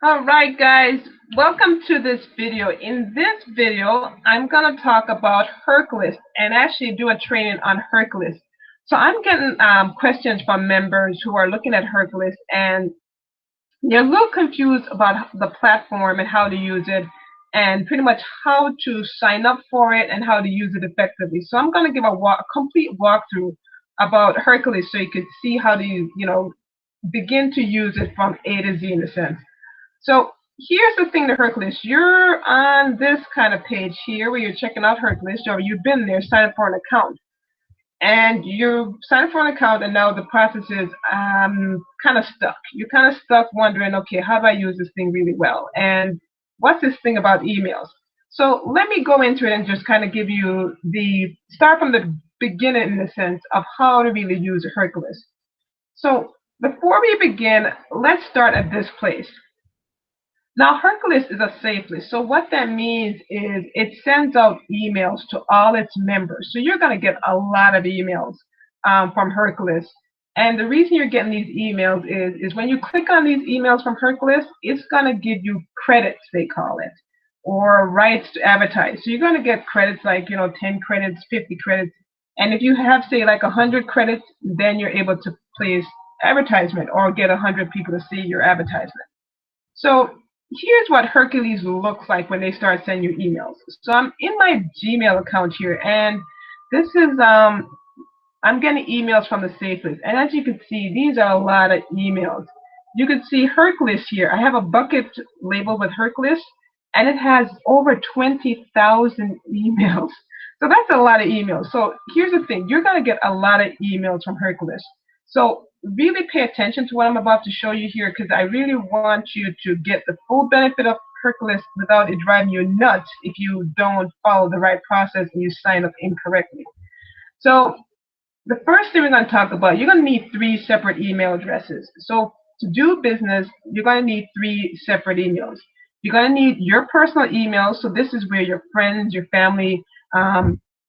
All right, guys, welcome to this video. In this video, I'm going to talk about Hercules and actually do a training on Hercules. So I'm getting questions from members who are looking at Hercules and they're a little confused about the platform and how to use it and pretty much how to sign up for it and how to use it effectively. So I'm going to give a complete walkthrough about Hercules so you could see how to, begin to use it from A to Z in a sense. So here's the thing to Hercules. You're on this kind of page here where you're checking out Hercules. So you've been there, signed up for an account. And you sign up for an account, and now the process is kind of stuck. You're kind of stuck wondering, okay, how do I use this thing really well? And what's this thing about emails? So let me go into it and just kind of give you start from the beginning in the sense of how to really use Hercules. So before we begin, let's start at this place. Now, Hercules is a safe list. So what that means is it sends out emails to all its members. So you're going to get a lot of emails from Hercules. And the reason you're getting these emails is when you click on these emails from Hercules, it's going to give you credits, they call it, or rights to advertise. So you're going to get credits like, 10 credits, 50 credits. And if you have, say, like 100 credits, then you're able to place advertisement or get 100 people to see your advertisement. So here's what Hercules looks like when they start sending you emails. So I'm in my Gmail account here, and this is I'm getting emails from the safe list. And as you can see, these are a lot of emails. You can see Hercules here. I have a bucket labeled with Hercules, and it has over 20,000 emails. So that's a lot of emails. So here's the thing. You're going to get a lot of emails from Hercules. So really pay attention to what I'm about to show you here, because I really want you to get the full benefit of Hercules without it driving you nuts if you don't follow the right process and you sign up incorrectly. So the first thing we're going to talk about, you're going to need 3 separate email addresses. So to do business, you're going to need 3 separate emails. You're going to need your personal email. So this is where your friends, your family,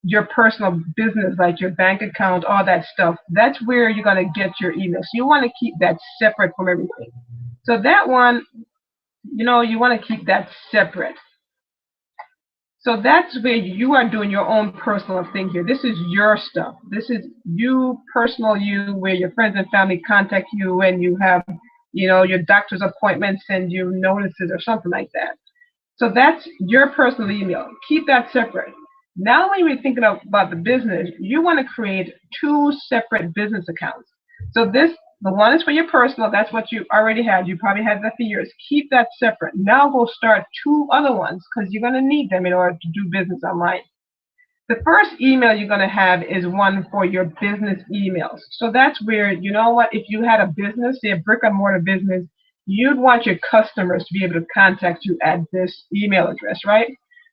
your personal business, like your bank account, all that stuff, that's where you're going to get your email. So you want to keep that separate from everything. So that one, you want to keep that separate. So that's where you are doing your own personal thing here. This is your stuff. This is you, personal you, where your friends and family contact you and you have, your doctor's appointments, send you notices or something like that. So that's your personal email. Keep that separate. Now when you're thinking about the business, you want to create 2 separate business accounts. So the one is for your personal, that's what you already had. You probably had that for years. Keep that separate. Now go start 2 other ones because you're going to need them in order to do business online. The first email you're going to have is one for your business emails. So that's where, if you had a business, say a brick and mortar business, you'd want your customers to be able to contact you at this email address, right?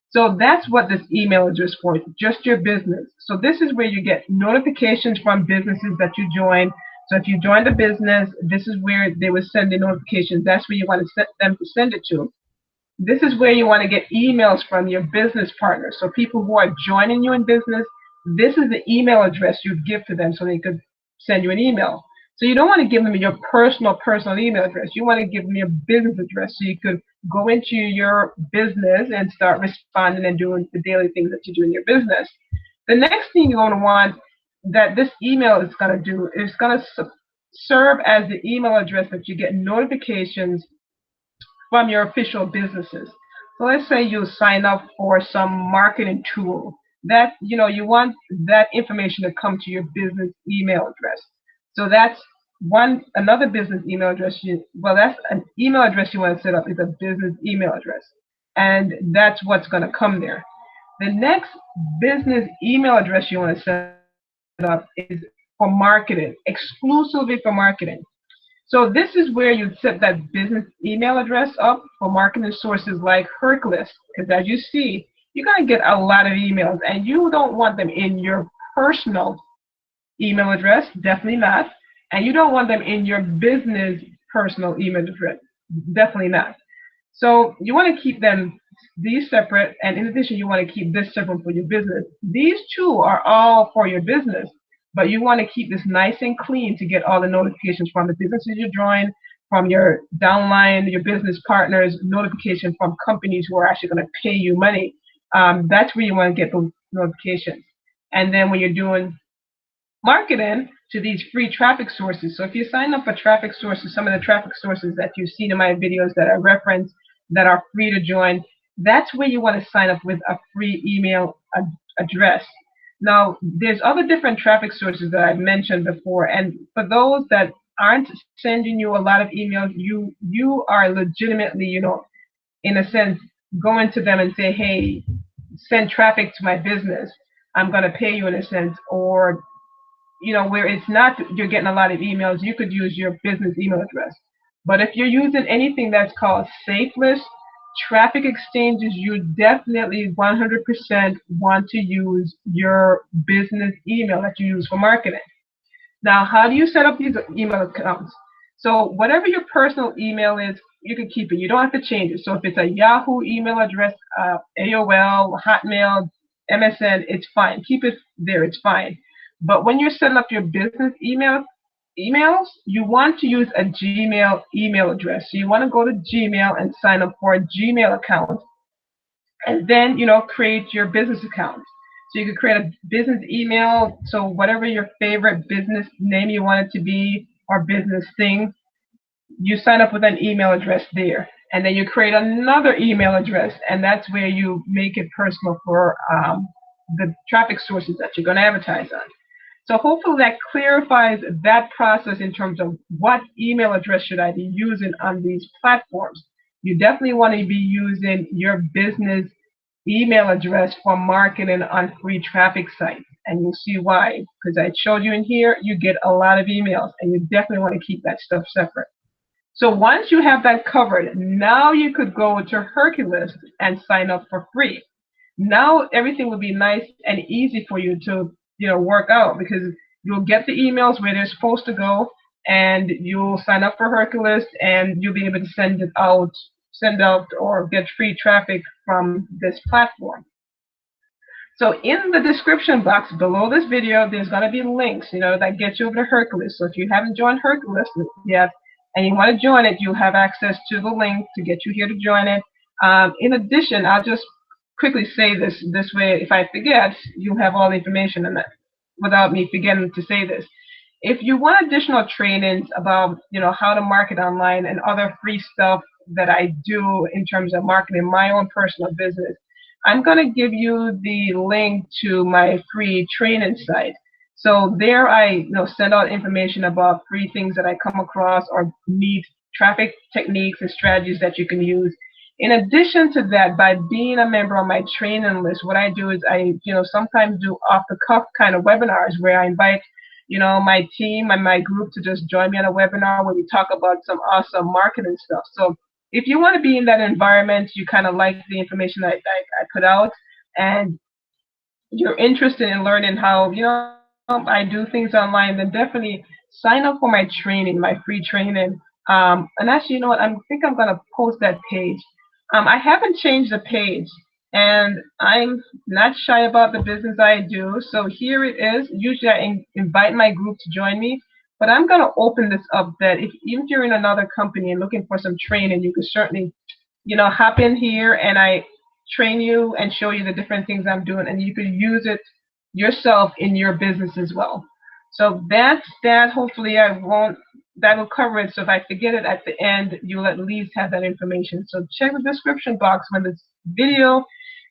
So that's what this email address for, just your business. So this is where you get notifications from businesses that you join. So if you join the business, this is where they will send the notifications. That's where you want to set them to send it to. This is where you want to get emails from your business partners. So people who are joining you in business, this is the email address you'd give to them so they could send you an email. So you don't want to give them your personal email address. You want to give them your business address so you could go into your business and start responding and doing the daily things that you do in your business. The next thing you're going to want that this email is going to do is going to serve as the email address that you get notifications from your official businesses. So let's say you sign up for some marketing tool that, you want that information to come to your business email address. So that's another business email address. That's an email address you want to set up is a business email address. And that's what's going to come there. The next business email address you want to set up is for marketing, exclusively for marketing. So this is where you set that business email address up for marketing sources like Hercules. Because as you see, you're going to get a lot of emails, and you don't want them in your personal email address, definitely not. And you don't want them in your business personal email address, definitely not. So you want to keep these separate, and in addition, you want to keep this separate for your business. These 2 are all for your business, but you want to keep this nice and clean to get all the notifications from the businesses you join, from your downline, your business partners, notification from companies who are actually going to pay you money. That's where you want to get those notifications. And then when you're doing marketing to these free traffic sources. So if you sign up for traffic sources, some of the traffic sources that you've seen in my videos that I reference that are free to join, that's where you want to sign up with a free email address. Now, there's other different traffic sources that I've mentioned before, and for those that aren't sending you a lot of emails, you are legitimately, in a sense, going to them and say, hey, send traffic to my business. I'm going to pay you in a sense. Or, where it's not you're getting a lot of emails, you could use your business email address. But if you're using anything that's called SafeList, traffic exchanges, you definitely 100% want to use your business email that you use for marketing. Now, how do you set up these email accounts? So whatever your personal email is, you can keep it. You don't have to change it. So if it's a Yahoo email address, AOL, Hotmail, MSN, it's fine. Keep it there. It's fine. But when you're setting up your business emails, you want to use a Gmail email address. So you want to go to Gmail and sign up for a Gmail account, and then create your business account. So you can create a business email. So whatever your favorite business name you want it to be or business thing, you sign up with an email address there, and then you create another email address, and that's where you make it personal for the traffic sources that you're going to advertise on. So hopefully that clarifies that process in terms of what email address should I be using on these platforms. You definitely want to be using your business email address for marketing on free traffic sites. And you'll see why, because I showed you in here, you get a lot of emails, and you definitely want to keep that stuff separate. So once you have that covered, now you could go to Hercules and sign up for free. Now everything will be nice and easy for you to work out, because you'll get the emails where they're supposed to go, and you'll sign up for Hercules, and you'll be able to send out or get free traffic from this platform. So in the description box below this video, there's going to be links, that get you over to Hercules. So if you haven't joined Hercules yet and you want to join it, you have access to the link to get you here to join it. In addition, I'll just quickly say this way, if I forget, you have all the information in that without me forgetting to say this. If you want additional trainings about how to market online and other free stuff that I do in terms of marketing my own personal business, I'm going to give you the link to my free training site. So there I send out information about free things that I come across or neat traffic techniques and strategies that you can use. In addition to that, by being a member on my training list, what I do is I, sometimes do off-the-cuff kind of webinars where I invite, my team and my group to just join me on a webinar where we talk about some awesome marketing stuff. So if you want to be in that environment, you kind of like the information that I put out, and you're interested in learning how, I do things online, then definitely sign up for my training, my free training. And actually, I think I'm going to post that page. I haven't changed the page, and I'm not shy about the business I do. So here it is. Usually I invite my group to join me, but I'm going to open this up that even if you're in another company and looking for some training, you can certainly, hop in here and I train you and show you the different things I'm doing, and you can use it yourself in your business as well. So that's that. Hopefully that will cover it. So if I forget it at the end, you'll at least have that information. So check the description box when this video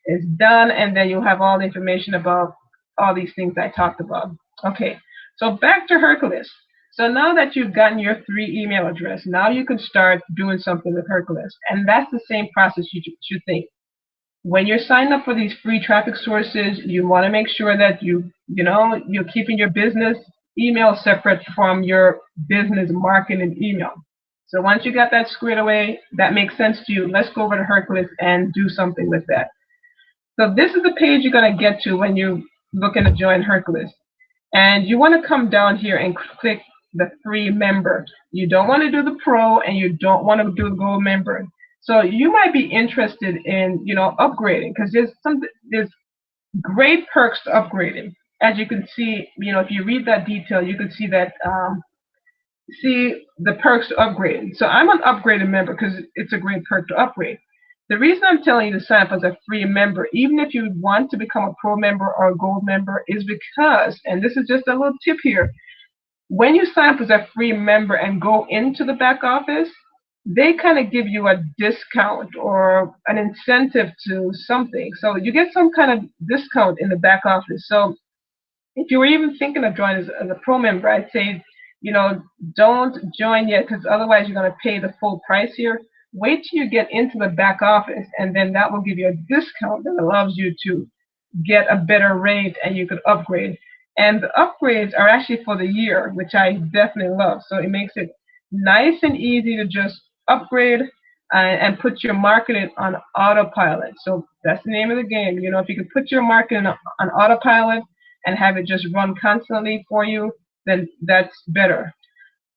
is done, and then you'll have all the information about all these things I talked about. Okay, so back to Hercules. So now that you've gotten your free email address, now you can start doing something with Hercules. And that's the same process you should think. When you're signed up for these free traffic sources, you want to make sure that you're keeping your business email separate from your business marketing email. So once you got that squared away, that makes sense to you, let's go over to Hercules and do something with that. So this is the page you're going to get to when you're looking to join Hercules. And you want to come down here and click the free member. You don't want to do the pro, and you don't want to do the gold member. So you might be interested in, upgrading, because there's great perks to upgrading. As you can see, if you read that detail, you can see that see the perks to upgrade. So I'm an upgraded member because it's a great perk to upgrade. The reason I'm telling you to sign up as a free member, even if you want to become a pro member or a gold member, is because, and this is just a little tip here, when you sign up as a free member and go into the back office, they kind of give you a discount or an incentive to something. So you get some kind of discount in the back office. So if you were even thinking of joining as a pro member, I'd say, don't join yet because otherwise you're going to pay the full price here. Wait till you get into the back office, and then that will give you a discount that allows you to get a better rate and you could upgrade. And the upgrades are actually for the year, which I definitely love. So it makes it nice and easy to just upgrade and put your marketing on autopilot. So that's the name of the game. If you can put your marketing on autopilot and have it just run constantly for you, then that's better.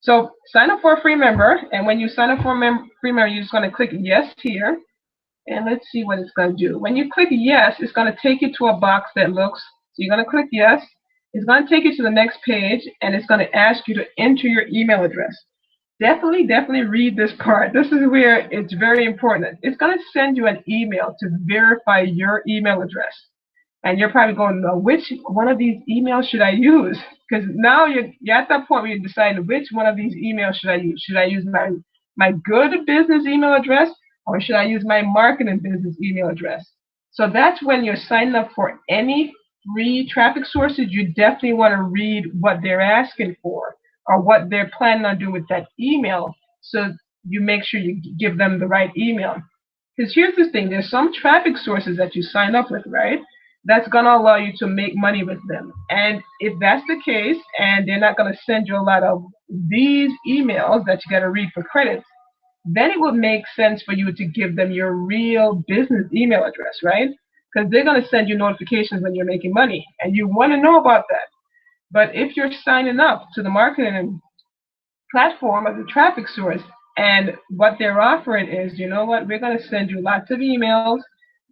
So sign up for a free member, and when you sign up for a free member, you're just going to click yes here, and let's see what it's going to do. When you click yes, it's going to take you to a box that looks, so you're going to click yes. It's going to take you to the next page, and it's going to ask you to enter your email address. Definitely read this part. This is where it's very important. It's going to send you an email to verify your email address. And you're probably going, which one of these emails should I use? Because now you're at that point where you're deciding which one of these emails should I use. Should I use my good business email address, or should I use my marketing business email address? So that's when you're signing up for any free traffic sources, you definitely want to read what they're asking for or what they're planning on doing with that email, so you make sure you give them the right email. Because here's the thing, there's some traffic sources that you sign up with, right? That's going to allow you to make money with them. And if that's the case, and they're not going to send you a lot of these emails that you got to read for credits, then it would make sense for you to give them your real business email address, right? Because they're going to send you notifications when you're making money, and you want to know about that. But if you're signing up to the marketing platform as a traffic source, and what they're offering is, you know what, we're going to send you lots of emails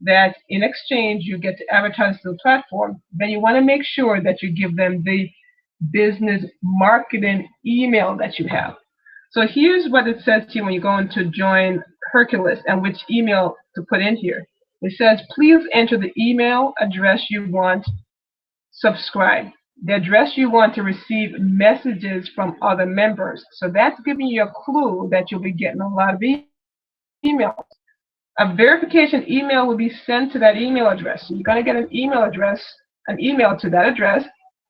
that in exchange you get to advertise to the platform, then you want to make sure that you give them the business marketing email that you have. So here's what it says to you when you're going to join Hercules and which email to put in here. It says, please enter the email address you want subscribe, the address you want to receive messages from other members. So that's giving you a clue that you'll be getting a lot of emails. A verification email will be sent to that email address. So you're going to get an email to that address,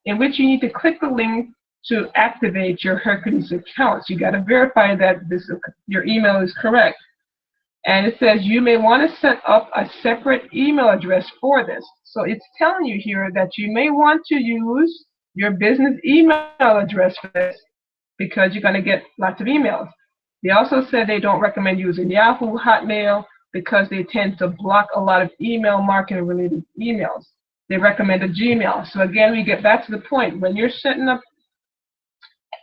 in which you need to click the link to activate your Hercules account. So you got to verify that your email is correct. And it says you may want to set up a separate email address for this. So it's telling you here that you may want to use your business email address for this because you're going to get lots of emails. They also said they don't recommend using Yahoo, Hotmail, because they tend to block a lot of email marketing related emails. They recommend a Gmail. So again, we get back to the point. When you're setting up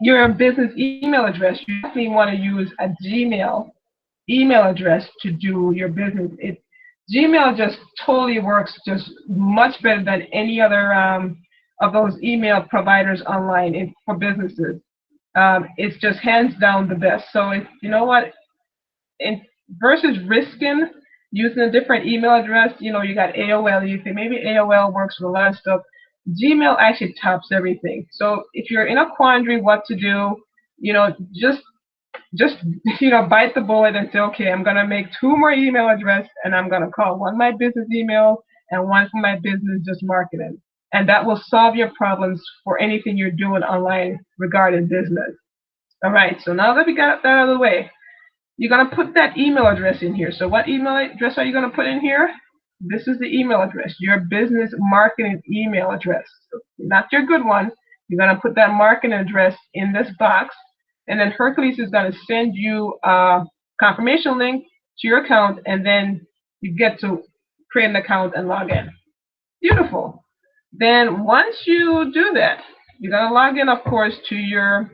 your business email address, you definitely want to use a Gmail email address to do your business. Gmail just totally works just much better than any other of those email providers online for businesses. It's just hands down the best. So you know what, versus risking using a different email address, you got AOL. You think maybe AOL works with a lot of stuff. Gmail actually tops everything. So if you're in a quandary what to do, just bite the bullet and say, okay, I'm going to make 2 more email addresses, and I'm going to call one my business email and one for my business just marketing. And that will solve your problems for anything you're doing online regarding business. All right, so now that we got that out of the way, you're going to put that email address in here. So what email address are you going to put in here? This is the email address, your business marketing email address. So not your good one. You're going to put that marketing address in this box. And then Hercules is going to send you a confirmation link to your account, and then you get to create an account and log in. Beautiful. Then once you do that, you're going to log in, of course, to your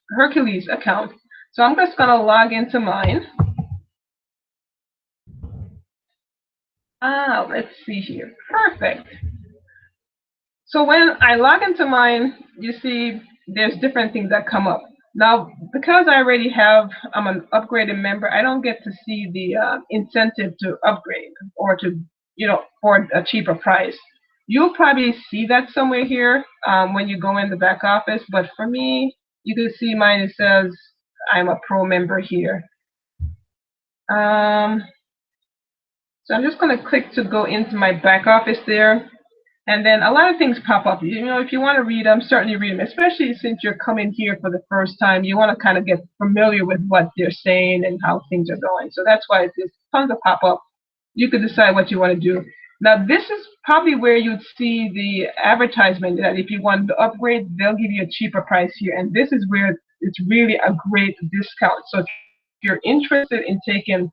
Hercules account. So I'm just going to log into mine. Let's see here. Perfect. So when I log into mine, you see there's different things that come up. Now, because I already have, I'm an upgraded member, I don't get to see the incentive to upgrade or to, for a cheaper price. You'll probably see that somewhere here when you go in the back office, but for me, you can see mine, it says I'm a pro member here. So I'm just going to click to go into my back office there. And then a lot of things pop up. If you want to read them, certainly read them, especially since you're coming here for the first time. You want to kind of get familiar with what they're saying and how things are going. So that's why there's tons of pop up. You can decide what you want to do. Now, this is probably where you'd see the advertisement that if you want to upgrade, they'll give you a cheaper price here. And this is where it's really a great discount. So if you're interested in taking,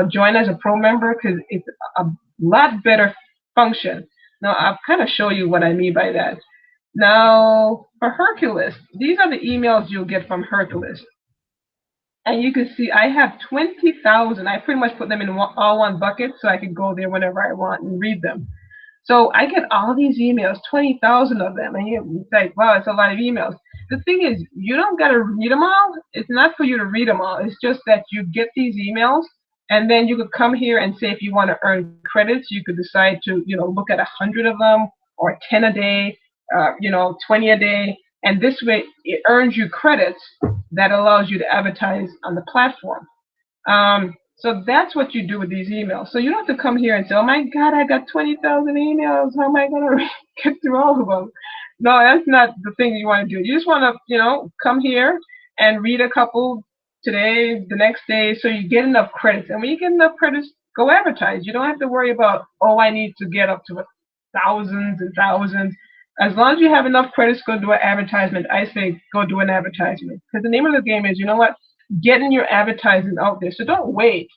join as a pro member, because it's a lot better function. Now, I'll kind of show you what I mean by that. Now, for Hercules, these are the emails you'll get from Hercules. And you can see I have 20,000. I pretty much put them in all one bucket so I can go there whenever I want and read them. So I get all these emails, 20,000 of them. And you're like, wow, it's a lot of emails. The thing is, you don't got to read them all. It's not for you to read them all. It's just that you get these emails. And then you could come here and say if you want to earn credits, you could decide to, look at 100 of them or 10 a day, 20 a day. And this way it earns you credits that allows you to advertise on the platform. So that's what you do with these emails. So you don't have to come here and say, oh my God, I got 20,000 emails. How am I going to get through all of them? No, that's not the thing you want to do. You just want to, come here and read a couple today, the next day, so you get enough credits. And when you get enough credits, go advertise. You don't have to worry about, oh, I need to get up to thousands and thousands. As long as you have enough credits, go do an advertisement. I say go do an advertisement. Because the name of the game is, getting your advertising out there. So don't wait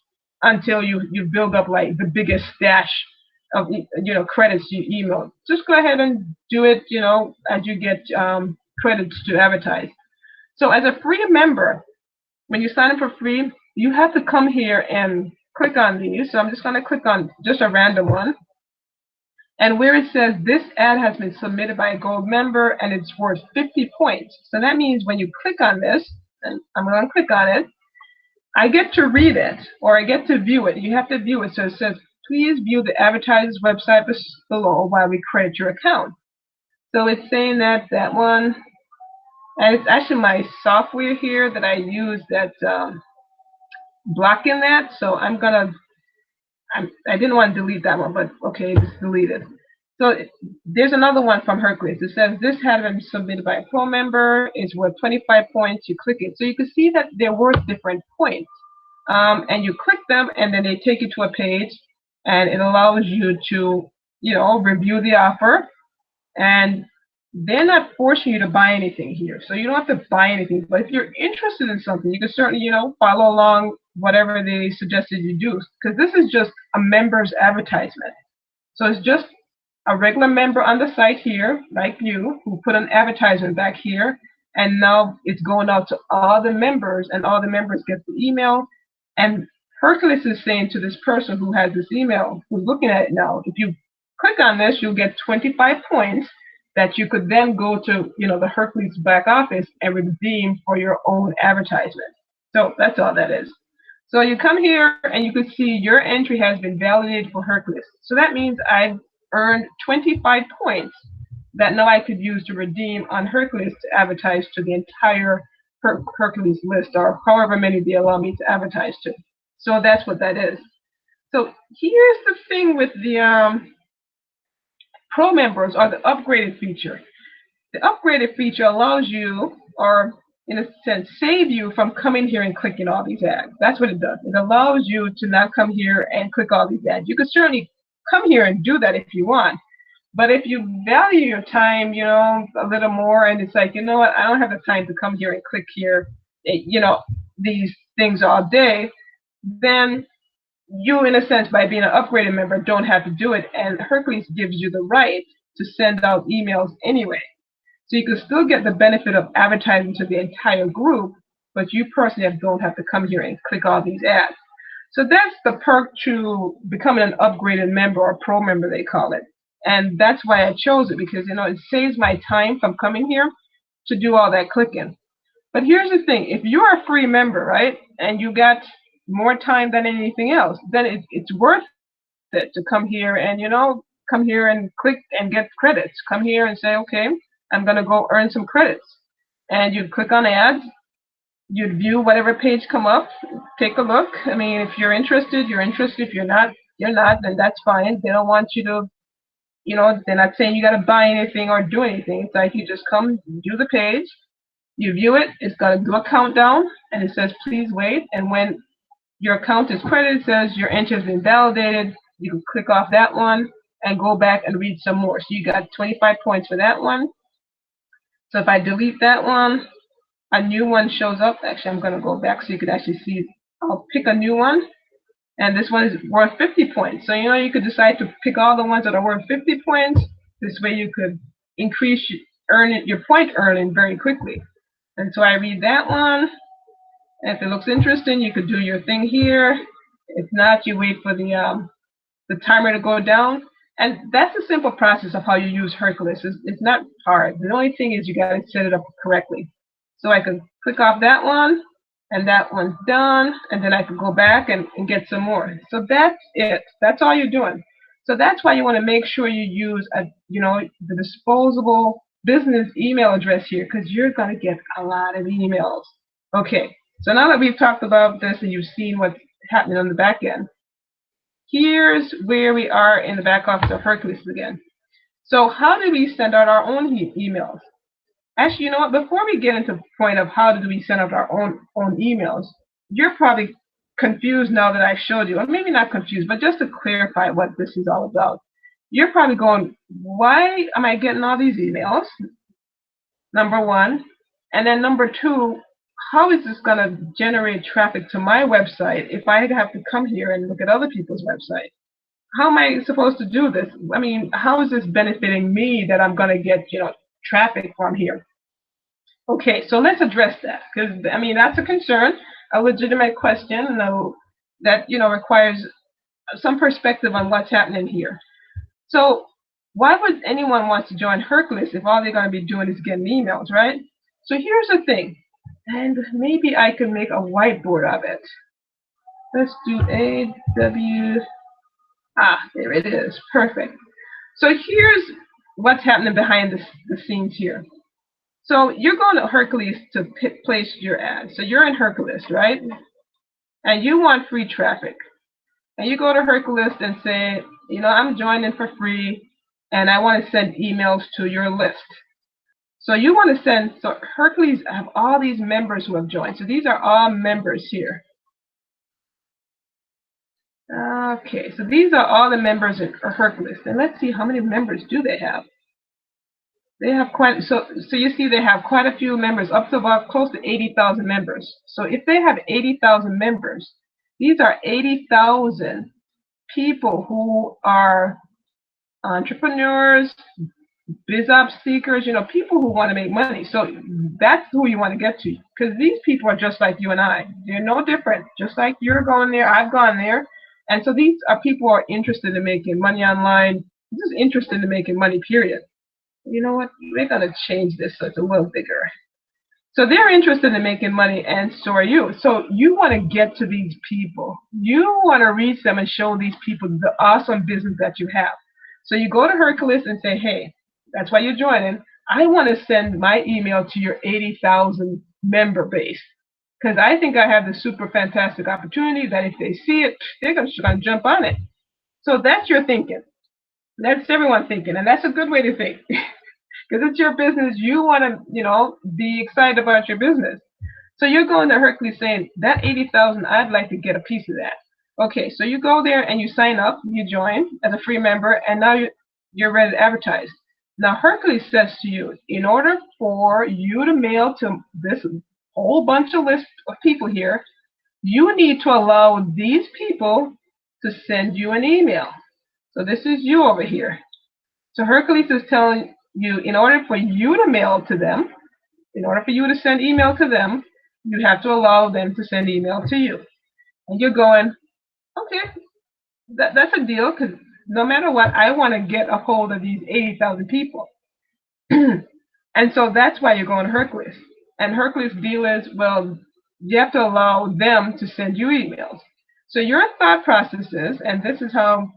until you build up like the biggest stash of, credits you email. Just go ahead and do it, as you get credits to advertise. So as a free member, when you sign up for free, you have to come here and click on these. So I'm just going to click on just a random one. And where it says this ad has been submitted by a gold member and it's worth 50 points. So that means when you click on this, and I'm going to click on it, I get to read it or I get to view it. You have to view it. So it says, please view the advertiser's website below while we credit your account. So it's saying that one, and it's actually my software here that I use that's blocking that. So I didn't want to delete that one, but okay, just delete it. So there's another one from Hercules. It says this had been submitted by a pro member. It's worth 25 points. You click it. So you can see that they're worth different points. And you click them, and then they take you to a page, and it allows you to, review the offer. And they're not forcing you to buy anything here. So you don't have to buy anything. But if you're interested in something, you can certainly, follow along whatever they suggested you do. Because this is just a member's advertisement. So it's just a regular member on the site here, like you, who put an advertisement back here. And now it's going out to all the members, and all the members get the email. And Hercules is saying to this person who has this email, who's looking at it now, if you click on this, you'll get 25 points that you could then go to, the Hercules back office and redeem for your own advertisement. So that's all that is. So you come here and you can see your entry has been validated for Hercules. So that means I've earned 25 points that now I could use to redeem on Hercules to advertise to the entire Hercules list, or however many they allow me to advertise to. So that's what that is. So here's the thing with the pro members, or the upgraded feature. The upgraded feature allows you, or in a sense, save you from coming here and clicking all these ads. That's what it does. It allows you to not come here and click all these ads. You can certainly come here and do that if you want. But if you value your time, a little more, and it's like, you know what, I don't have the time to come here and click here, these things all day, then you, in a sense, by being an upgraded member, don't have to do it. And Hercules gives you the right to send out emails anyway. So you can still get the benefit of advertising to the entire group, but you personally don't have to come here and click all these ads. So that's the perk to becoming an upgraded member, or pro member, they call it. And that's why I chose it, because, it saves my time from coming here to do all that clicking. But here's the thing: if you're a free member, right, and you got more time than anything else, then it's worth it to come here and come here and click and get credits. Come here and say, okay, I'm gonna go earn some credits, and you click on ads. You'd view whatever page come up, take a look. I mean, if you're interested, you're interested. If you're not, you're not. Then that's fine. They don't want you to, they're not saying you got to buy anything or do anything. It's like you just come, view the page, you view it. It's got to do a countdown, and it says please wait. And when your account is credited, it says your entry has been validated. You can click off that one and go back and read some more. So you got 25 points for that one. So if I delete that one, a new one shows up. Actually, I'm going to go back so you could actually see. I'll pick a new one, and this one is worth 50 points. So you could decide to pick all the ones that are worth 50 points. This way you could increase your point earning very quickly. And so I read that one. And if it looks interesting, you could do your thing here. If not, you wait for the timer to go down. And that's a simple process of how you use Hercules. It's not hard. The only thing is you got to set it up correctly. So I can click off that one, and that one's done, and then I can go back and get some more. So that's it. That's all you're doing. So that's why you want to make sure you use the disposable business email address here, because you're going to get a lot of emails. Okay, so now that we've talked about this and you've seen what's happening on the back end, here's where we are in the back office of Hercules again. So how do we send out our own emails? Actually, you know what? Before we get into the point of how do we send out our own emails, you're probably confused now that I showed you, or maybe not confused, but just to clarify what this is all about. You're probably going, why am I getting all these emails? Number one. And then number two, how is this going to generate traffic to my website if I have to come here and look at other people's website? How am I supposed to do this? I mean, how is this benefiting me that I'm going to get, traffic from here? Okay, so let's address that, because I mean that's a concern, a legitimate question, that requires some perspective on what's happening here. So why would anyone want to join Hercules if all they're going to be doing is getting emails, right? So here's the thing, and maybe I can make a whiteboard of it. Let's do there it is, perfect. So here's what's happening behind the scenes here. So you're going to Hercules to place your ad. So you're in Hercules, right? And you want free traffic. And you go to Hercules and say, I'm joining for free, and I want to send emails to your list. So you want to send, so Hercules have all these members who have joined. So these are all members here. Okay, so these are all the members in Hercules. And let's see, how many members do they have? They have quite, so you see they have quite a few members, up to about close to 80,000 members. So if they have 80,000 members, these are 80,000 people who are entrepreneurs, biz ops seekers, people who want to make money. So that's who you want to get to, because these people are just like you and I. They're no different. Just like you're going there, I've gone there. And so these are people who are interested in making money online, just interested in making money, period. You know what? We're going to change this so it's a little bigger. So they're interested in making money, and so are you. So you want to get to these people. You want to reach them and show these people the awesome business that you have. So you go to Hercules and say, hey, that's why you're joining. I want to send my email to your 80,000 member base, because I think I have the super fantastic opportunity that if they see it, they're going to jump on it. So that's your thinking. That's everyone thinking, and that's a good way to think. Because it's your business, you want to, be excited about your business. So you're going to Hercules saying, that 80,000, I'd like to get a piece of that. Okay, so you go there and you sign up, you join as a free member, and now you're ready to advertise. Now Hercules says to you, in order for you to mail to this whole bunch of list of people here, you need to allow these people to send you an email. So this is you over here. So Hercules is telling you, in order for you to mail to them, in order for you to send email to them, you have to allow them to send email to you. And you're going, okay, that's a deal, because no matter what, I want to get a hold of these 80,000 people. And so that's why you're going to Hercules. And Hercules deal is, well, you have to allow them to send you emails. So your thought process is, and this is how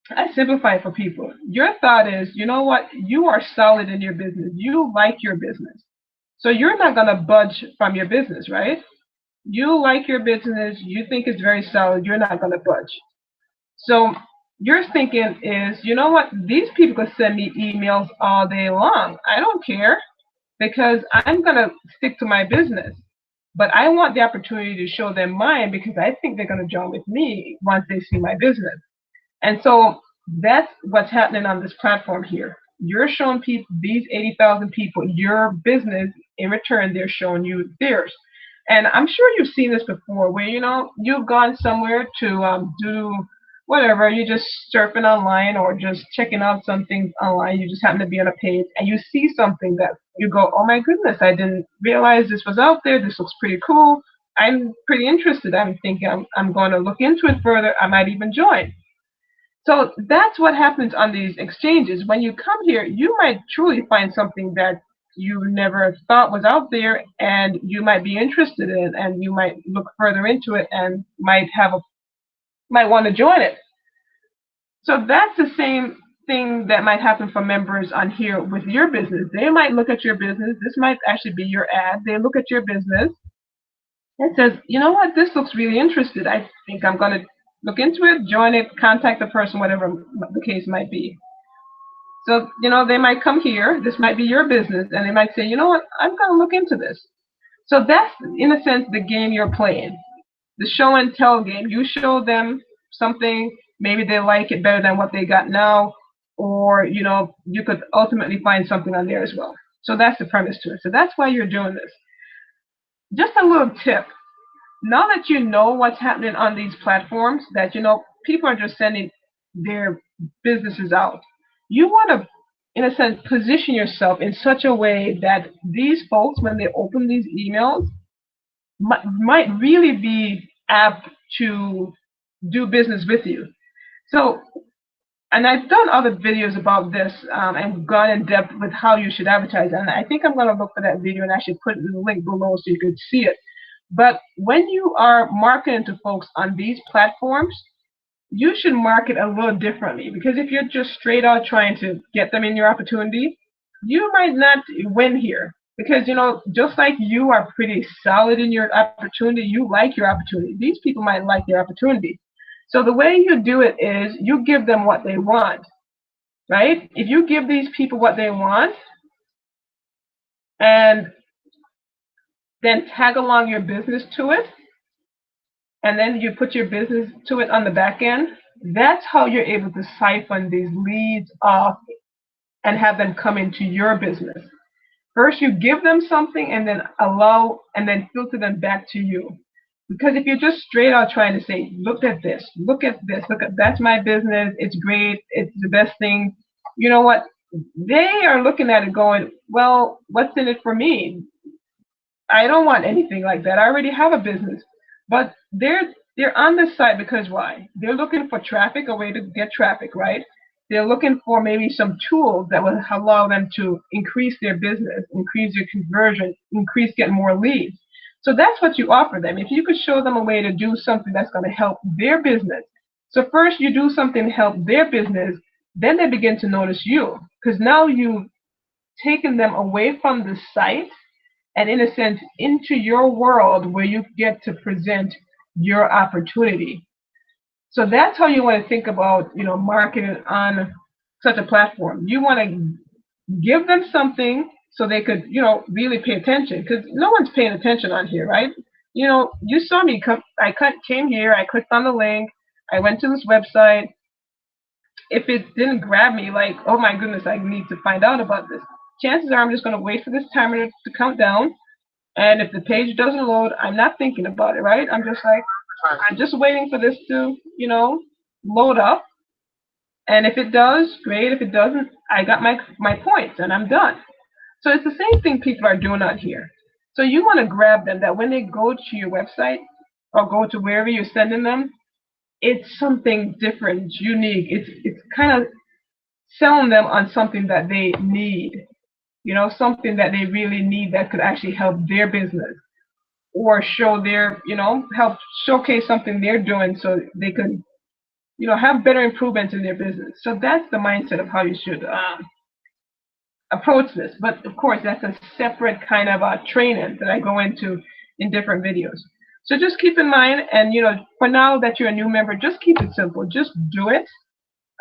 I simplify it for people. Your thought is, you know what? You are solid in your business. You like your business. So you're not going to budge from your business, right? You like your business. You think it's very solid. You're not going to budge. So your thinking is, you know what? These people can send me emails all day long. I don't care because I'm going to stick to my business. But I want the opportunity to show them mine because I think they're going to join with me once they see my business. And so that's what's happening on this platform here. You're showing people, these 80,000 people, your business. In return, they're showing you theirs. And I'm sure you've seen this before where, you've gone somewhere to do whatever. You're just surfing online or just checking out something online. You just happen to be on a page and you see something that you go, oh my goodness, I didn't realize this was out there. This looks pretty cool. I'm pretty interested. I'm thinking I'm going to look into it further. I might even join. So that's what happens on these exchanges. When you come here, you might truly find something that you never thought was out there and you might be interested in, and you might look further into it and might want to join it. So that's the same thing that might happen for members on here with your business. They might look at your business. This might actually be your ad. They look at your business and says, you know what, this looks really interesting. I think I'm going to look into it, join it, contact the person, whatever the case might be. So, they might come here. This might be your business, and they might say, you know what, I'm going to look into this. So that's, in a sense, the game you're playing, the show and tell game. You show them something, maybe they like it better than what they got now, or, you could ultimately find something on there as well. So that's the premise to it. So that's why you're doing this. Just a little tip. Now that you know what's happening on these platforms, that people are just sending their businesses out, you want to, in a sense, position yourself in such a way that these folks, when they open these emails, might really be apt to do business with you. So, and I've done other videos about this and gone in depth with how you should advertise, and I think I'm going to look for that video and actually put the link below so you could see it. But when you are marketing to folks on these platforms, you should market a little differently, because if you're just straight out trying to get them in your opportunity, you might not win here. Because, just like you are pretty solid in your opportunity, you like your opportunity. These people might like their opportunity. So the way you do it is you give them what they want, right? If you give these people what they want and then tag along your business to it, and then you put your business to it on the back end, that's how you're able to siphon these leads off and have them come into your business. First, you give them something and then filter them back to you. Because if you're just straight out trying to say, look at this, that's my business, it's great, it's the best thing, you know what? They are looking at it going, well, what's in it for me? I don't want anything like that. I already have a business. But they're on this site because why? They're looking for traffic, a way to get traffic, right? They're looking for maybe some tools that will allow them to increase their business, increase their conversion, get more leads. So that's what you offer them. If you could show them a way to do something that's going to help their business. So first you do something to help their business, then they begin to notice you, because now you've taken them away from the site and, in a sense, into your world where you get to present your opportunity. So that's how you want to think about, marketing on such a platform. You want to give them something so they could, really pay attention, because no one's paying attention on here, right? You saw me come. I came here. I clicked on the link. I went to this website. If it didn't grab me, like, oh my goodness, I need to find out about this, chances are I'm just going to wait for this timer to count down. And if the page doesn't load, I'm not thinking about it, right? I'm just waiting for this to, load up. And if it does, great. If it doesn't, I got my points and I'm done. So it's the same thing people are doing out here. So you want to grab them, that when they go to your website or go to wherever you're sending them, it's something different, unique. It's kind of selling them on something that they need. you know, something that they really need that could actually help their business or show their, you know, help showcase something they're doing so they could, you know, have better improvements in their business. So that's the mindset of how you should approach this. But of course, that's a separate kind of training that I go into in different videos. So just keep in mind, and you know, for now that you're a new member, just keep it simple. Just do it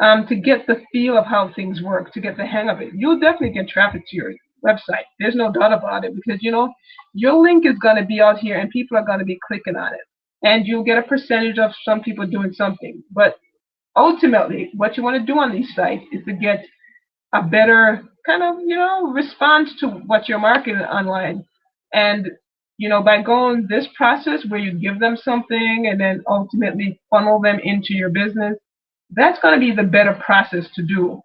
to get the feel of how things work, to get the hang of it. You'll definitely get traffic to your website. There's no doubt about it, because you know your link is going to be out here and people are going to be clicking on it, and you'll get a percentage of some people doing something. But ultimately, what you want to do on these sites is to get a better kind of, you know, response to what you're marketing online. And, you know, by going this process where you give them something and then ultimately funnel them into your business, that's going to be the better process to do,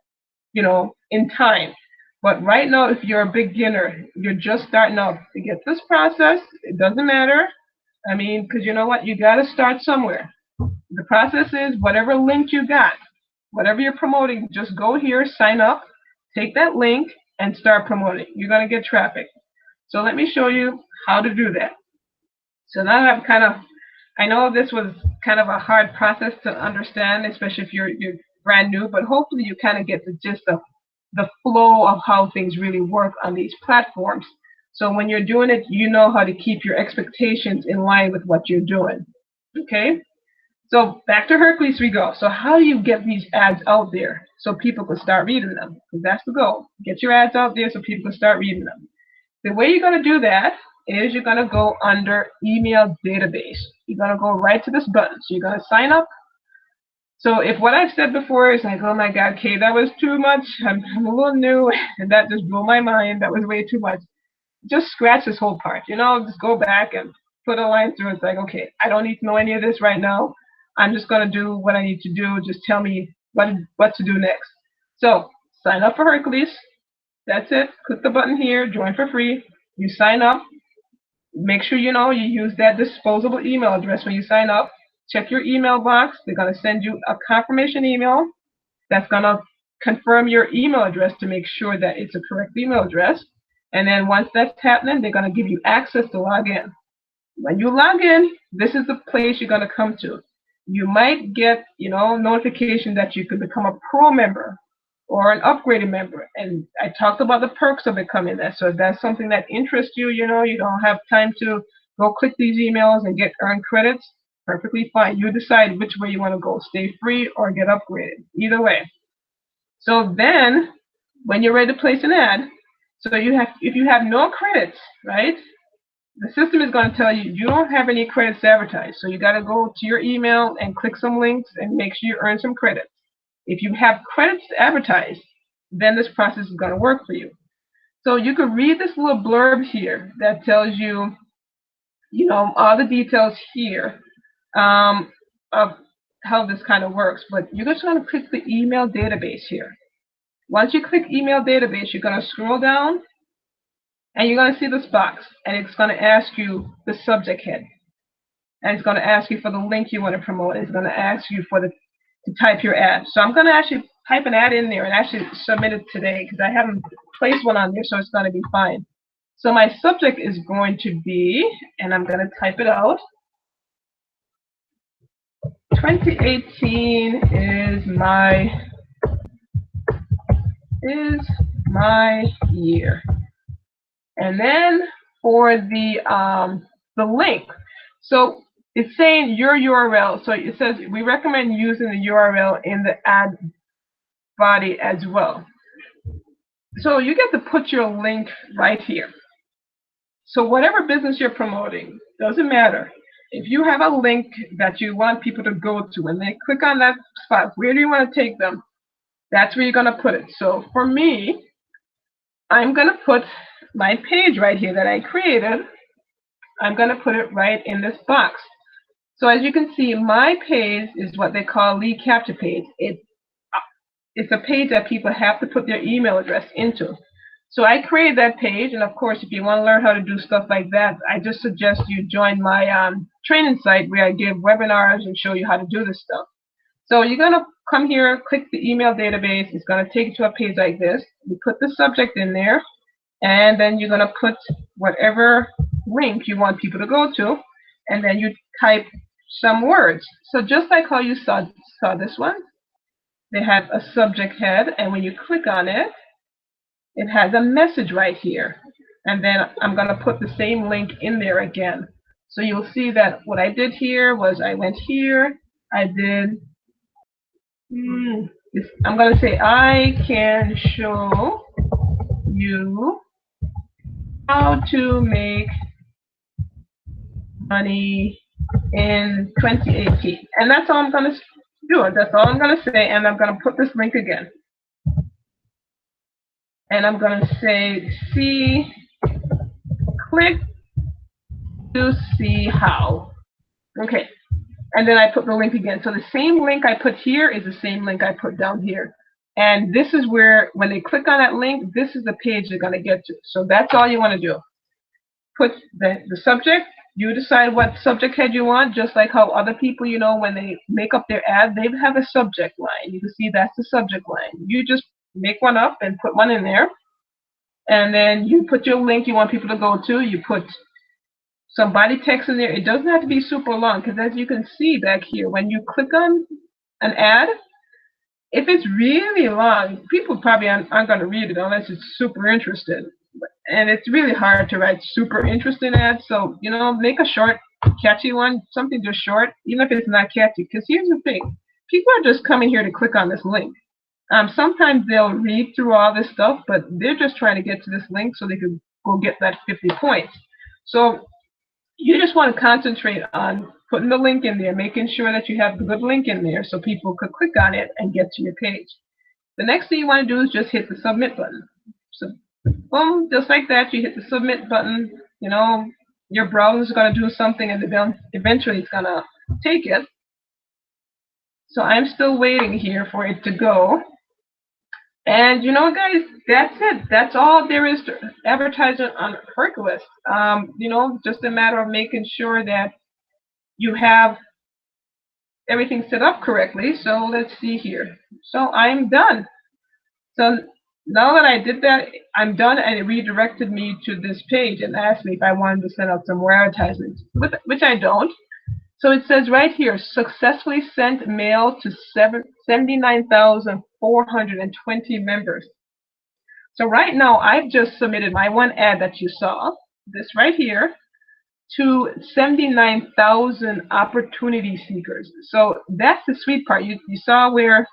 you know, in time. But right now, if you're a beginner, you're just starting out to get this process, it doesn't matter. I mean, because you know what? You got to start somewhere. The process is whatever link you got, whatever you're promoting, just go here, sign up, take that link, and start promoting. You're going to get traffic. So let me show you how to do that. So now I've kind of, I know this was kind of a hard process to understand, especially if you're brand new, but hopefully you kind of get the gist of the flow of how things really work on these platforms. So when you're doing it, you know how to keep your expectations in line with what you're doing. Okay? So back to Hercules we go. So how do you get these ads out there so people can start reading them? Because that's the goal. Get your ads out there so people can start reading them. The way you're going to do that is you're going to go under email database. You're going to go right to this button. So you're going to sign up. So if what I've said before is like, oh my God, Kay, that was too much. I'm a little new and that just blew my mind. That was way too much. Just scratch this whole part. You know, just go back and put a line through it. It's like, okay, I don't need to know any of this right now. I'm just going to do what I need to do. Just tell me what to do next. So sign up for Hercules. That's it. Click the button here, join for free. You sign up. Make sure you know you use that disposable email address when you sign up. Check your email box. They're going to send you a confirmation email that's going to confirm your email address to make sure that it's a correct email address. And then once that's happening, they're going to give you access to log in. When you log in, this is the place you're going to come to. You might get, you know, notification that you could become a pro member or an upgraded member. And I talked about the perks of becoming that. So if that's something that interests you, you know, you don't have time to go click these emails and get earned credits, perfectly fine. You decide which way you want to go, stay free or get upgraded. Either way. So then when you're ready to place an ad, so if you have no credits, right? The system is going to tell you you don't have any credits to advertise. So you got to go to your email and click some links and make sure you earn some credits. If you have credits to advertise, then this process is going to work for you. So you can read this little blurb here that tells you, you know, all the details here of how this kind of works. But you're just going to click the email database here. Once you click email database, you're going to scroll down and you're going to see this box, and it's going to ask you the subject head. And it's going to ask you for the link you want to promote. It's going to ask you to type your ad. So I'm going to actually type an ad in there and actually submit it today because I haven't placed one on there, so it's going to be fine. So my subject is going to be, and I'm going to type it out, 2018 is my year. And then for the link, so it's saying your URL. So it says we recommend using the URL in the ad body as well. So you get to put your link right here. So whatever business you're promoting, doesn't matter. If you have a link that you want people to go to and they click on that spot, where do you want to take them? That's where you're going to put it. So for me, I'm going to put my page right here that I created. I'm going to put it right in this box. So as you can see, my page is what they call lead capture page. It's a page that people have to put their email address into. So I created that page, and of course, if you want to learn how to do stuff like that, I just suggest you join my training site where I give webinars and show you how to do this stuff. So you're going to come here, click the email database. It's going to take you to a page like this. You put the subject in there. And then you're going to put whatever link you want people to go to, and then you type some words. So just like how you saw this one, they have a subject head, and when you click on it, it has a message right here. And then I'm going to put the same link in there again. So you'll see that what I did here was I went here, I did, I'm going to say, I can show you how to make money in 2018. And that's all I'm going to do. That's all I'm going to say. And I'm going to put this link again. And I'm going to say, click to see how. Okay. And then I put the link again. So the same link I put here is the same link I put down here. And this is where, when they click on that link, this is the page they're going to get to. So that's all you want to do. Put the subject. You decide what subject head you want, just like how other people, you know, when they make up their ad, they have a subject line. You can see that's the subject line. You just make one up and put one in there. And then you put your link you want people to go to. You put some body text in there. It doesn't have to be super long, because as you can see back here, when you click on an ad, if it's really long, people probably aren't going to read it unless it's super interested. And it's really hard to write super interesting ads. So, you know, make a short, catchy one, something just short, even if it's not catchy. Because here's the thing. People are just coming here to click on this link. Sometimes they'll read through all this stuff, but they're just trying to get to this link so they can go get that 50 points. So you just want to concentrate on putting the link in there, making sure that you have the good link in there so people could click on it and get to your page. The next thing you want to do is just hit the submit button. So, boom, just like that, you hit the submit button. You know, your browser is going to do something, and then eventually it's going to take it. So I'm still waiting here for it to go. And you know, guys, that's it. That's all there is to advertising on Hercules. You know, just a matter of making sure that you have everything set up correctly. So let's see here. So I'm done. So now that I did that, I'm done, and it redirected me to this page and asked me if I wanted to send out some more advertisements, which I don't. So it says right here, successfully sent mail to 79,420 members. So right now, I've just submitted my one ad that you saw, this right here, to 79,000 opportunity seekers. So that's the sweet part. You saw where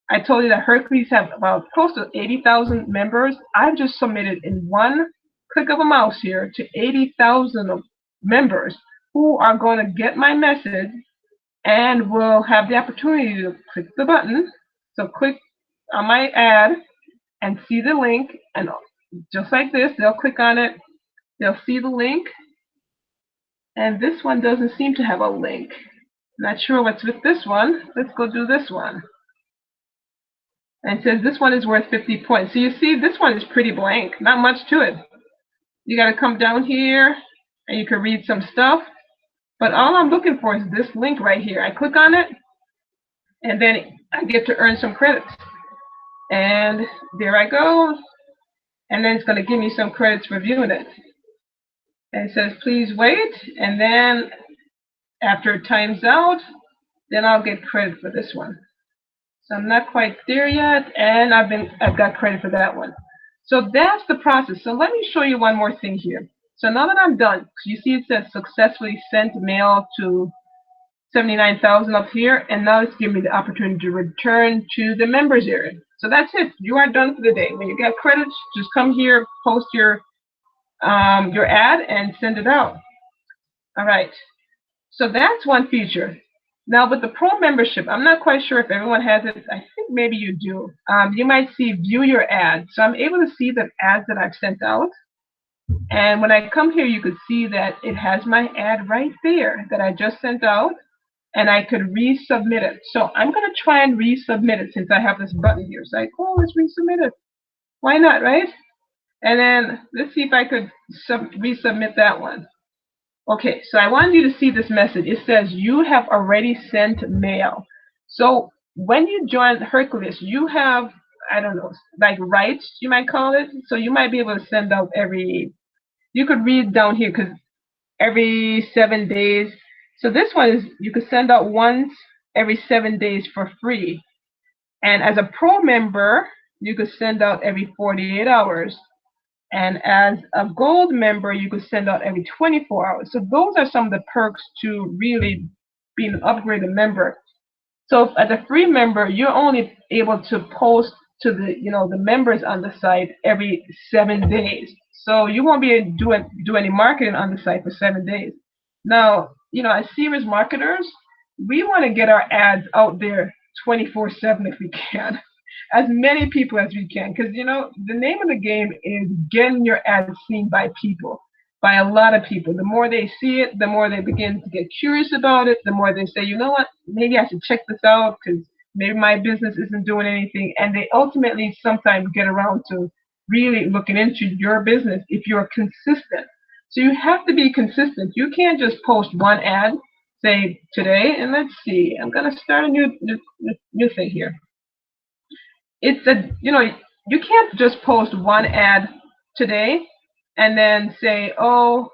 I told you that Hercules have about close to 80,000 members. I've just submitted in one click of a mouse here to 80,000 members who are going to get my message and will have the opportunity to click the button. So click on my ad and see the link, and just like this, they'll click on it, they'll see the link, and this one doesn't seem to have a link. Not sure what's with this one. Let's go do this one. And it says this one is worth 50 points. So you see, this one is pretty blank, not much to it. You got to come down here and you can read some stuff. But all I'm looking for is this link right here. I click on it, and then I get to earn some credits. And there I go. And then it's going to give me some credits for viewing it. And it says, please wait. And then after it times out, then I'll get credit for this one. So I'm not quite there yet, and I've got credit for that one. So that's the process. So let me show you one more thing here. So now that I'm done, you see it says successfully sent mail to 79,000 up here, and now it's giving me the opportunity to return to the members area. So that's it. You are done for the day. When you get credits, just come here, post your ad, and send it out. All right. So that's one feature. Now with the Pro membership, I'm not quite sure if everyone has it. I think maybe you do. You might see view your ads. So I'm able to see the ads that I've sent out. And when I come here, you could see that it has my ad right there that I just sent out, and I could resubmit it. So I'm going to try and resubmit it since I have this button here. So I go, oh, let's resubmit it. Why not, right? And then let's see if I could resubmit that one. Okay, so I wanted you to see this message. It says you have already sent mail. So when you join Hercules, you have I don't know, like rights, you might call it. So you might be able to send out you could read down here because every 7 days. So this one is, you could send out once every 7 days for free. And as a pro member, you could send out every 48 hours. And as a gold member, you could send out every 24 hours. So those are some of the perks to really being an upgraded member. So as a free member, you're only able to post to the members on the site every 7 days. So you won't be able to do any marketing on the site for 7 days. Now, as serious marketers, we want to get our ads out there 24/7 if we can. As many people as we can, because the name of the game is getting your ads seen by people, by a lot of people. The more they see it, the more they begin to get curious about it, the more they say, you know what, maybe I should check this out because maybe my business isn't doing anything. And they ultimately sometimes get around to really looking into your business if you're consistent. So you have to be consistent. You can't just post one ad, say today, and let's see, I'm going to start a new thing here. It's you can't just post one ad today and then say, oh,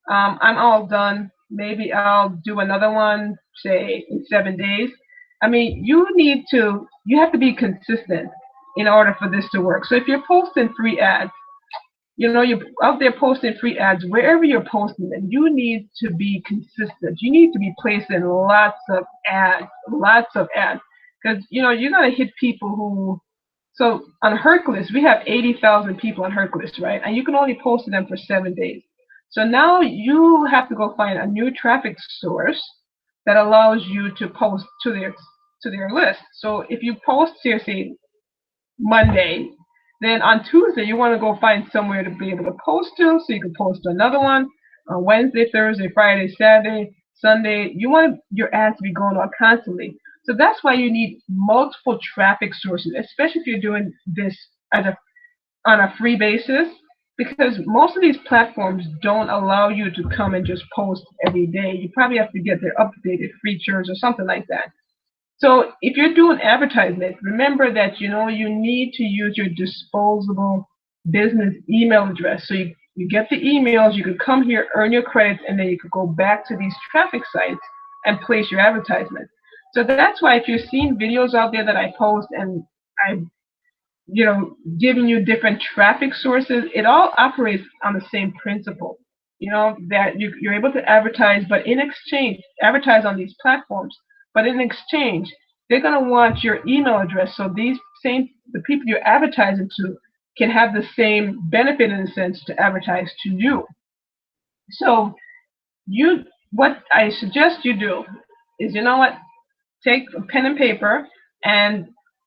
I'm all done. Maybe I'll do another one, say in 7 days. I mean, you have to be consistent in order for this to work. So if you're posting free ads, you're out there posting free ads, wherever you're posting them, you need to be consistent. You need to be placing lots of ads, because you're gonna hit people who. So on Hercules, we have 80,000 people on Hercules, right? And you can only post to them for 7 days. So now you have to go find a new traffic source that allows you to post to their list. So if you post here, say Monday, then on Tuesday you want to go find somewhere to be able to post to, so you can post to another one on Wednesday, Thursday, Friday, Saturday, Sunday. You want your ads to be going on constantly. So that's why you need multiple traffic sources, especially if you're doing this on a free basis, because most of these platforms don't allow you to come and just post every day. You probably have to get their updated features or something like that. So if you're doing advertisement, remember that you need to use your disposable business email address. So you get the emails, you could come here, earn your credits, and then you could go back to these traffic sites and place your advertisement. So that's why if you're seeing videos out there that I post and I'm giving you different traffic sources, it all operates on the same principle. That you're able to advertise, but in exchange, advertise on these platforms. But in exchange, they're going to want your email address, so the people you're advertising to can have the same benefit, in a sense, to advertise to you. So what I suggest you do is, take a pen and paper, and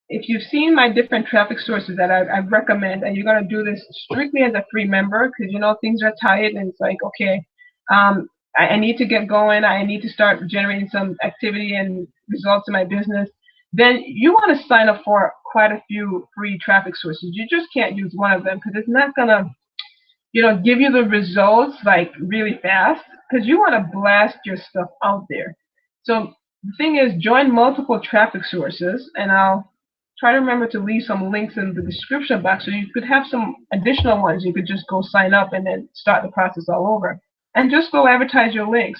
if you've seen my different traffic sources that I recommend, and you're going to do this strictly as a free member, because things are tight, and it's like, okay, I need to get going, I need to start generating some activity and results in my business, then you want to sign up for quite a few free traffic sources. You just can't use one of them, because it's not going to give you the results like really fast, because you want to blast your stuff out there. So the thing is, join multiple traffic sources, and I'll try to remember to leave some links in the description box, so you could have some additional ones. You could just go sign up and then start the process all over, and just go advertise your links.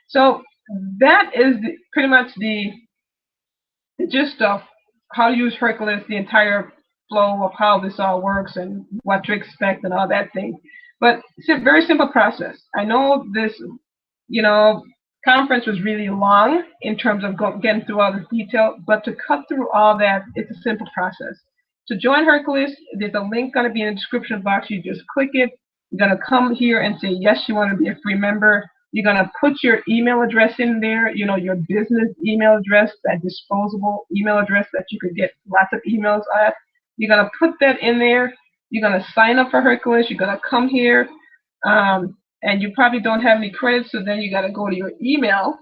So that is pretty much the gist of how to use Hercules, the entire flow of how this all works and what to expect and all that thing. But it's a very simple process. I know this, conference was really long in terms of getting through all the detail, but to cut through all that, it's a simple process. To join Hercules, there's a link going to be in the description box. You just click it. You're going to come here and say, yes, you want to be a free member. You're going to put your email address in there, your business email address, that disposable email address that you could get lots of emails at. You're going to put that in there. You're going to sign up for Hercules. You're going to come here. And you probably don't have any credits, so then you got to go to your email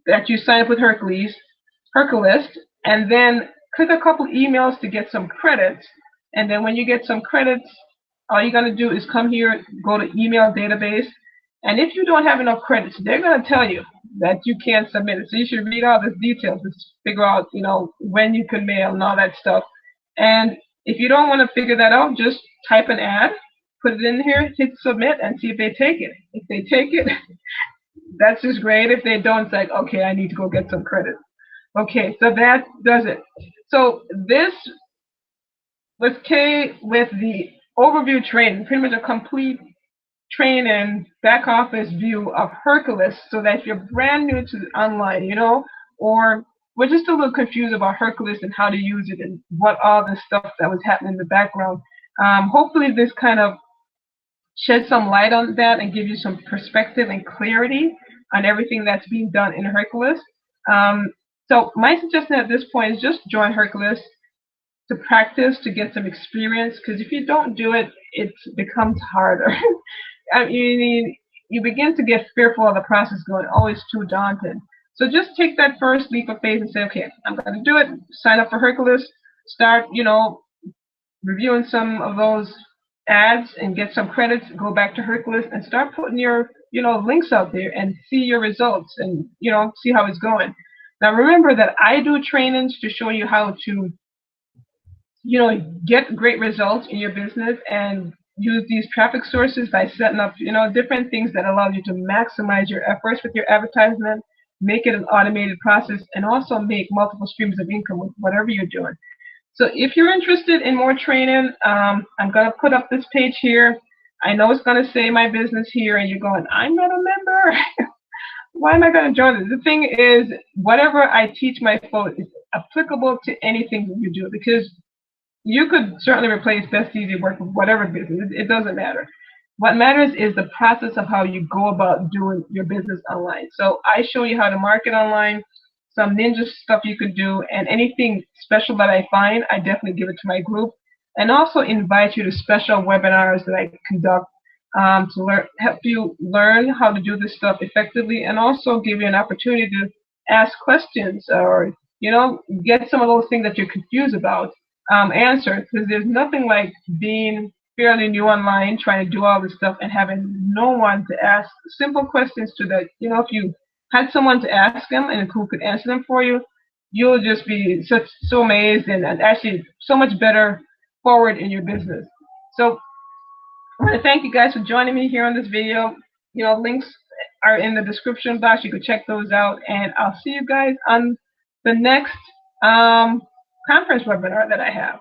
that you sign up with Hercules, and then click a couple emails to get some credits. And then when you get some credits, all you're going to do is come here, go to email database, and if you don't have enough credits, they're going to tell you that you can't submit it. So you should read all this details to figure out, when you can mail and all that stuff. And if you don't want to figure that out, just type an ad, put it in here, hit submit, and see if they take it. If they take it, that's just great. If they don't, it's like, okay, I need to go get some credit. Okay, so that does it. So this was with the overview training, pretty much a complete training back office view of Hercules, so that if you're brand new to online, or we're just a little confused about Hercules and how to use it and what all the stuff that was happening in the background. Hopefully this kind of shed some light on that and give you some perspective and clarity on everything that's being done in Hercules. So my suggestion at this point is just join Hercules to practice, to get some experience, because if you don't do it, it becomes harder. You begin to get fearful of the process going, oh, it's too daunting. So just take that first leap of faith and say, okay, I'm going to do it. Sign up for Hercules. Start, reviewing some of those ads and get some credits. Go back to Hercules and start putting your, links out there and see your results and, see how it's going. Now remember that I do trainings to show you how to, get great results in your business and use these traffic sources by setting up, different things that allow you to maximize your efforts with your advertisement, make it an automated process, and also make multiple streams of income with whatever you're doing. So if you're interested in more training, I'm going to put up this page here. I know it's going to say my business here, and you're going, I'm not a member. Why am I going to join it? The thing is, whatever I teach my folks is applicable to anything that you do, because you could certainly replace Best Easy Work with whatever business. It doesn't matter. What matters is the process of how you go about doing your business online. So I show you how to market online, some ninja stuff you could do, and anything special that I find, I definitely give it to my group, and also invite you to special webinars that I conduct to help you learn how to do this stuff effectively, and also give you an opportunity to ask questions or get some of those things that you're confused about answered, because there's nothing like being fairly new online, trying to do all this stuff and having no one to ask simple questions to that. If you had someone to ask them and who could answer them for you, you'll just be so amazed and actually so much better forward in your business. So I want to thank you guys for joining me here on this video. Links are in the description box. You can check those out, and I'll see you guys on the next conference webinar that I have.